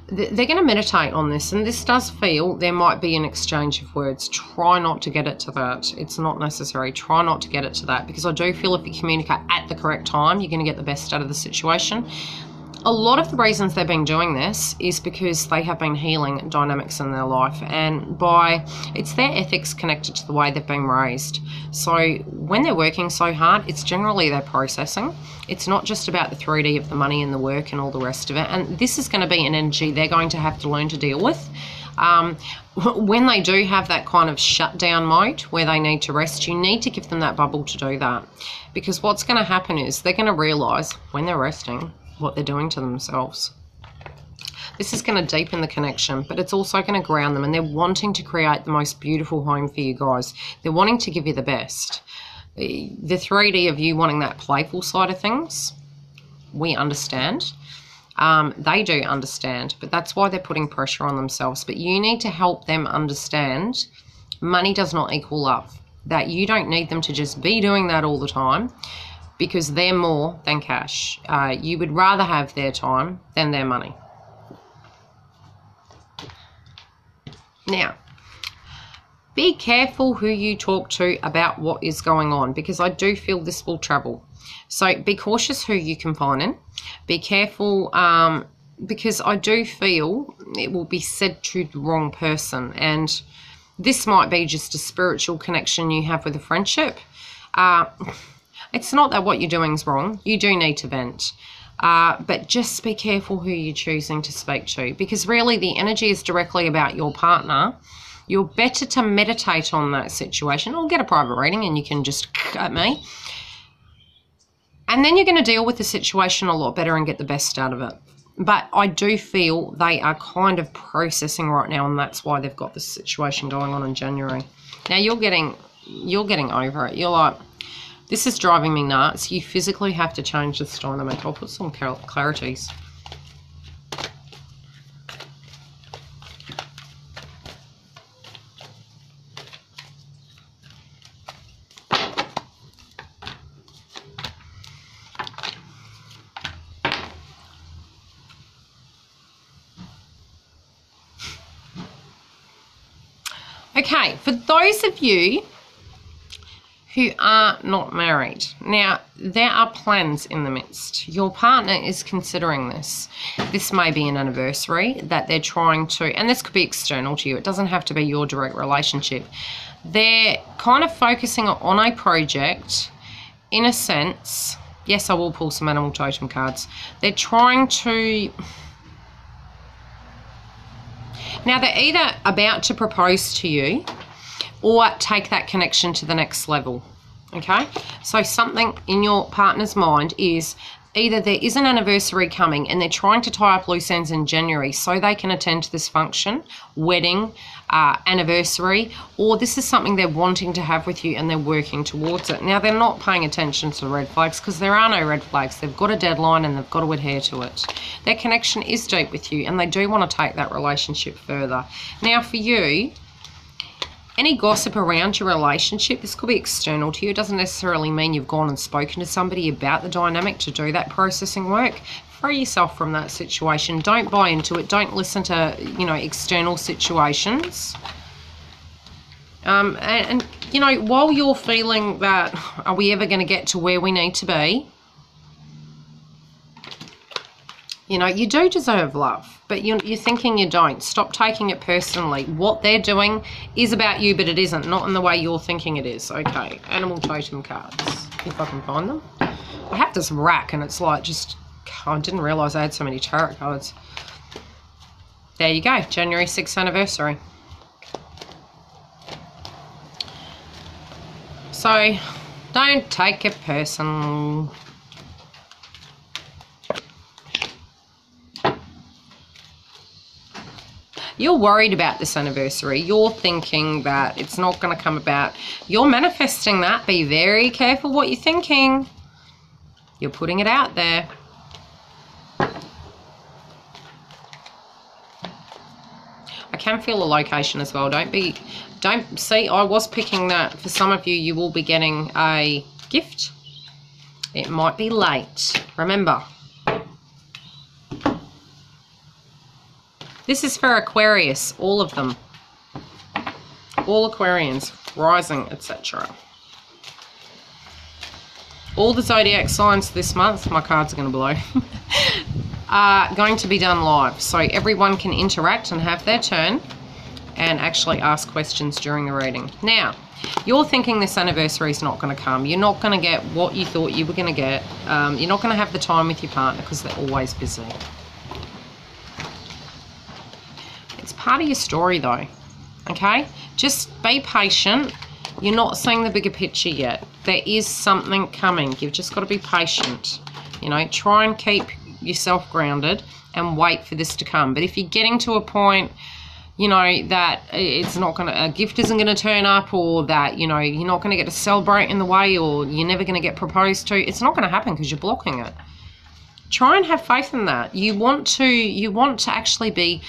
They're going to meditate on this, and this does feel there might be an exchange of words. Try not to get it to that. It's not necessary. Try not to get it to that, because I do feel if you communicate at the correct time, you're going to get the best out of the situation. a lot of the reasons they've been doing this is because they have been healing dynamics in their life, and it's their ethics connected to the way they've been raised. So when they're working so hard, it's generally their processing. It's not just about the 3D of the money and the work and all the rest of it. And this is going to be an energy they're going to have to learn to deal with. When they do have that kind of shutdown mode where they need to rest, you need to give them that bubble to do that. Because what's going to happen is they're going to realise when they're resting what they're doing to themselves. This is going to deepen the connection, but it's also going to ground them, and they're wanting to create the most beautiful home for you guys. They're wanting to give you the best. The 3D of you wanting that playful side of things, we understand. They do understand, but that's why they're putting pressure on themselves. But you need to help them understand money does not equal love, that you don't need them to just be doing that all the time, because they're more than cash. You would rather have their time than their money. Now, be careful who you talk to about what is going on, because I do feel this will travel. So be cautious who you confine in. Be careful, because I do feel it will be said to the wrong person. And this might be just a spiritual connection you have with a friendship. It's not that what you're doing is wrong. You do need to vent. But just be careful who you're choosing to speak to, because really the energy is directly about your partner. You're better to meditate on that situation, or get a private reading and you can just at me. And then you're going to deal with the situation a lot better and get the best out of it. But I do feel they are kind of processing right now, and that's why they've got this situation going on in January. Now you're getting over it. You're like, this is driving me nuts. You physically have to change this dynamic. I'll put some clarities. Okay, for those of you who are not married, now there are plans in the midst. Your partner is considering this. This may be an anniversary that they're trying to, and this could be external to you. It doesn't have to be your direct relationship. They're kind of focusing on a project in a sense. Yes, I will pull some animal totem cards. They're trying to... Now, they're either about to propose to you or take that connection to the next level, okay? So something in your partner's mind is either there is an anniversary coming and they're trying to tie up loose ends in January so they can attend to this function, wedding, anniversary, or this is something they're wanting to have with you and they're working towards it. Now, they're not paying attention to the red flags because there are no red flags. They've got a deadline and they've got to adhere to it. Their connection is deep with you and they do want to take that relationship further. Now, for you, any gossip around your relationship, this could be external to you. It doesn't necessarily mean you've gone and spoken to somebody about the dynamic to do that processing work. Free yourself from that situation. Don't buy into it. Don't listen to, external situations. And while you're feeling that, are we ever going to get to where we need to be? You do deserve love, but you're thinking you don't. Stop taking it personally. What they're doing is about you, but it isn't. Not in the way you're thinking it is. Okay, animal totem cards, if I can find them. I have this rack, and it's like just... I didn't realise I had so many tarot cards. There you go, January 6th anniversary. So, don't take it personal. You're worried about this anniversary. You're thinking that it's not going to come about. You're manifesting that. Be very careful what you're thinking. You're putting it out there. I can feel a location as well. Don't see, I was picking that for some of you. You will be getting a gift. It might be late. Remember, this is for Aquarius, all of them. All Aquarians, rising, etc. All the zodiac signs this month. My cards are going to blow. are going to be done live, so everyone can interact and have their turn and actually ask questions during the reading. Now, you're thinking this anniversary is not going to come. You're not going to get what you thought you were going to get. You're not going to have the time with your partner because they're always busy. It's part of your story though, okay? Just be patient. You're not seeing the bigger picture yet. There is something coming. You've just got to be patient. You know, try and keep yourself grounded and wait for this to come. But if you're getting to a point, you know, that it's not going to, a gift isn't going to turn up, or that, you know, you're not going to get to celebrate in the way, or you're never going to get proposed to, it's not going to happen because you're blocking it. Try and have faith in that. You want to actually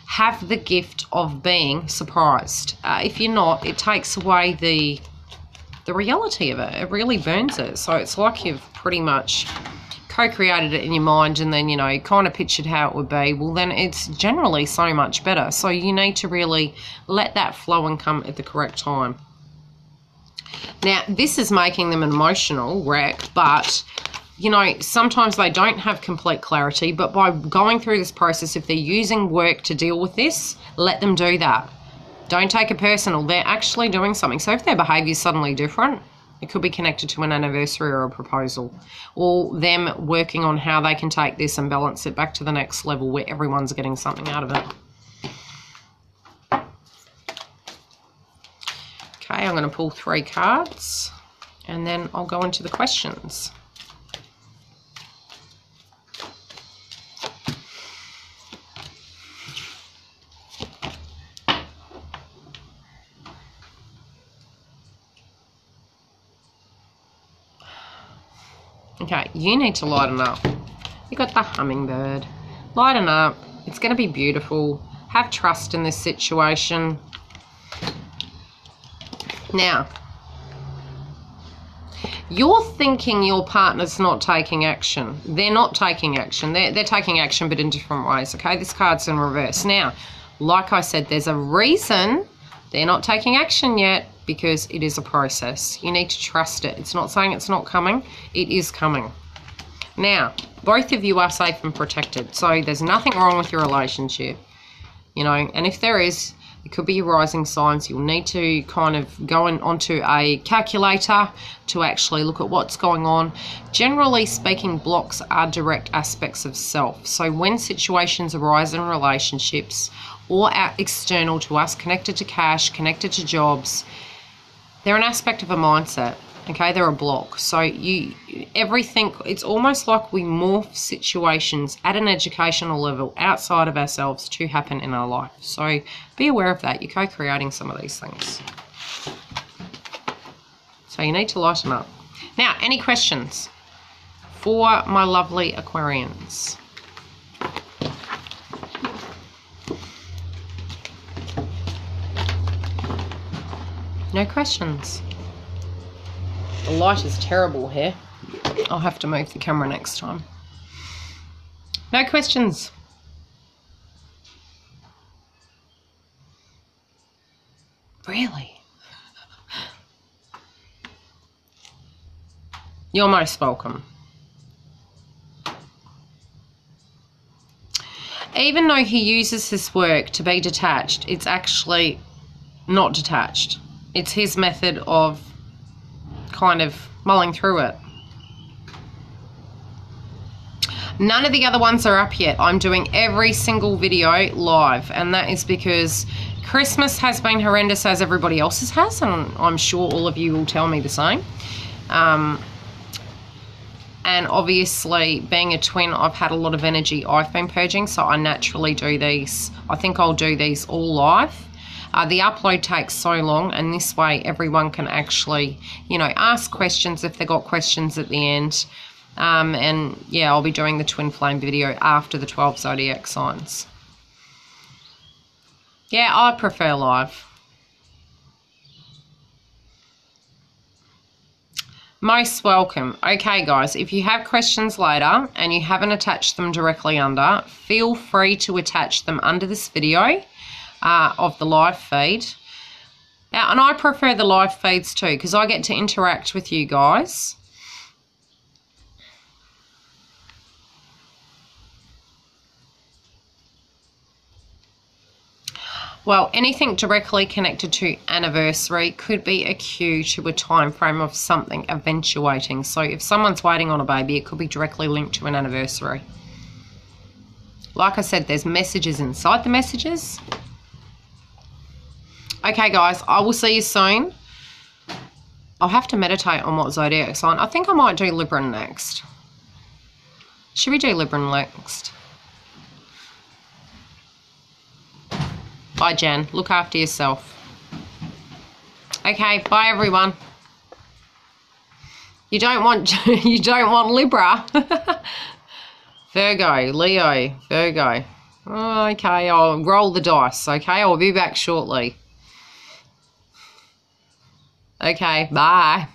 have the gift of being surprised. If you're not, it takes away the reality of it. It really burns it. So it's like you've pretty much co-created it in your mind and then, you know, kind of pictured how it would be. Well, then it's generally so much better. So you need to really let that flow and come at the correct time. Now, this is making them an emotional wreck, but, you know, sometimes they don't have complete clarity, but by going through this process, if they're using work to deal with this, let them do that. Don't take it personal. They're actually doing something. So if their behavior is suddenly different, it could be connected to an anniversary or a proposal, or them working on how they can take this and balance it back to the next level where everyone's getting something out of it. Okay, I'm going to pull 3 cards and then I'll go into the questions. Okay, you need to lighten up. You got the hummingbird. Lighten up. It's going to be beautiful. Have trust in this situation. Now, you're thinking your partner's not taking action. They're not taking action. They're taking action, but in different ways, okay? This card's in reverse. Now, like I said, there's a reason they're not taking action yet, because it is a process. You need to trust it. It's not saying it's not coming. It is coming. Now, both of you are safe and protected. So there's nothing wrong with your relationship. You know, and if there is, it could be your rising signs. You'll need to kind of go onto a calculator to actually look at what's going on. Generally speaking, blocks are direct aspects of self. So when situations arise in relationships or external to us, connected to cash, connected to jobs, they're an aspect of a mindset, okay? They're a block. So everything, it's almost like we morph situations at an educational level outside of ourselves to happen in our life. So be aware of that. You're co-creating some of these things. So you need to lighten up. Now, any questions for my lovely Aquarians? No questions. The light is terrible here. I'll have to move the camera next time. No questions. Really? You're most welcome. Even though he uses his work to be detached, it's actually not detached. It's his method of kind of mulling through it. None of the other ones are up yet. I'm doing every single video live, and that is because Christmas has been horrendous, as everybody else's has, and I'm sure all of you will tell me the same. And obviously, being a twin, I've had a lot of energy I've been purging, so I naturally do these. I think I'll do these all live. The upload takes so long, and this way everyone can actually, you know, ask questions if they've got questions at the end. And yeah, I'll be doing the twin flame video after the 12 zodiac signs. Yeah, I prefer live. Most welcome. Okay, guys, if you have questions later and you haven't attached them directly under, feel free to attach them under this video of the live feed. Now, and I prefer the live feeds too, because I get to interact with you guys. Well, anything directly connected to anniversary could be a cue to a time frame of something eventuating. So if someone's waiting on a baby, it could be directly linked to an anniversary. Like I said, there's messages inside the messages. Okay, guys, I will see you soon. I'll have to meditate on what zodiac sign. I think I might do Libra next. Should we do Libra next? Bye, Jan. Look after yourself. Okay, bye, everyone. You don't want Libra. Virgo, Leo, Virgo. Oh, okay, I'll roll the dice. Okay, I'll be back shortly. Okay, bye.